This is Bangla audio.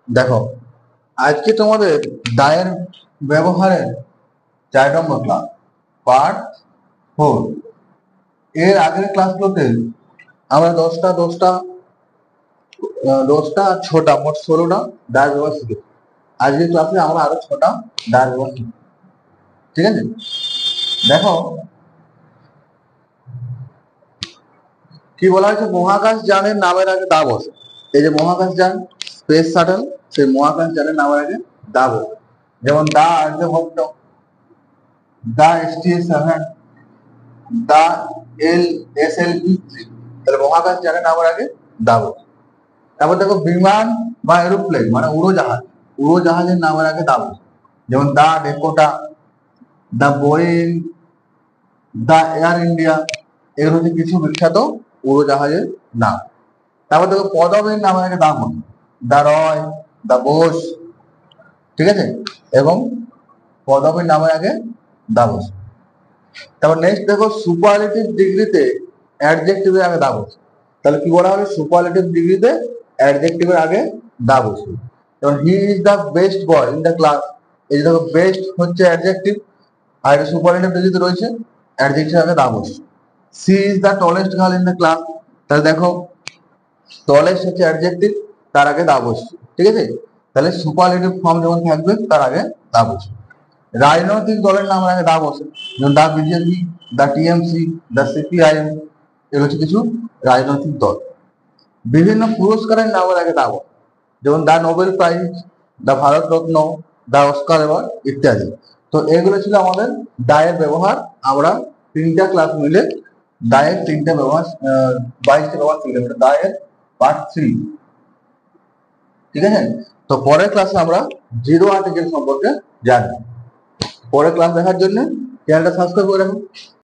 দেখো, আজকে তোমাদের দায়ের ব্যবহারের 4 নম্বর ক্লাস, পার্ট 4। এর আগের ক্লাসগুলোতে আমরা 10টা আর 6টা, মোট 16টা দায়ের ব্যবহার শিখেছি। আজকের ক্লাসে আমরা আরো 6টা দায়ের ব্যবহার শিখব। ঠিক আছে, দেখো কি বলা হয়েছে, মহাকাশ যানের নামের আগে দা বসে। এই যে মহাকাশ যান, স্পেস শাটল, সেই মহাকাশ যানের নামের আগে দা বসে। যেমন দা আর্যভট্ট, দা STS-7, দা SLV-3। তাহলে মহাকাশ যানের নামের আগে দা বসে। তারপর দেখো বিমান বা এরোপ্লেন মানে উড়োজাহাজের নামের আগে দা বসে। যেমন দা ডেকোটা, দা বোয়িং, দা এয়ার ইন্ডিয়া। এগুলো হচ্ছে কিছু বিখ্যাত উড়োজাহাজের নাম। তারপর দেখো পদবীর নামের আগে দা বসে। দা রয়, দা বোস। ঠিক আছে, এবং পদবীর নামের আগে দা বসে। তারপর নেক্সট দেখো সুপারলেটিভ ডিগ্রিতে অ্যাডজেক্টিভের আগে দা বসে। তাহলে কি বলা হবে, সুপারলেটিভ ডিগ্রিতে অ্যাডজেক্টিভের আগে দা বসে। যেমন he is the best boy in the class. এই যে দেখো, বেস্ট হচ্ছে অ্যাডজেক্টিভ, আর এটা সুপারলেটিভ ডিগ্রিতে রয়েছে, অ্যাডজেক্টিভের আগে দা বসে। She is the tallest girl in the class. তাহলে দেখো, টলেস্ট হচ্ছে অ্যাডজেক্টিভ, তার আগে দা বসছে। ঠিক আছে, তাহলে সুপারলেটিভ ফর্ম যেমন থাকবে তার আগে দা বসে। রাজনৈতিক দলের নামের আগে দা বসে। যেমন দা বিজেপি, দা টিএমসি, দা CPIM। এগুলো হচ্ছে কিছু রাজনৈতিক দল। বিভিন্ন পুরস্কারের নামের আগে দা বসে। যেমন দা নোবেল প্রাইজ, দা ভারত রত্ন, দা অস্কার অ্যাওয়ার্ড ইত্যাদি। তো এগুলো ছিল আমাদের দায়ের ব্যবহার। আমরা 3টা ক্লাস মিলে দায়ের 3টা ব্যবহার, 22টা ব্যবহার শিখলাম। এটা দায়ের পার্ট 3। ঠিক আছে, তো পরের ক্লাসে আমরা জিরো আর্টিকেল সম্পর্কে জানবো। পরের ক্লাস দেখার জন্য চ্যানেলটা সাবস্ক্রাইব করে রাখুন।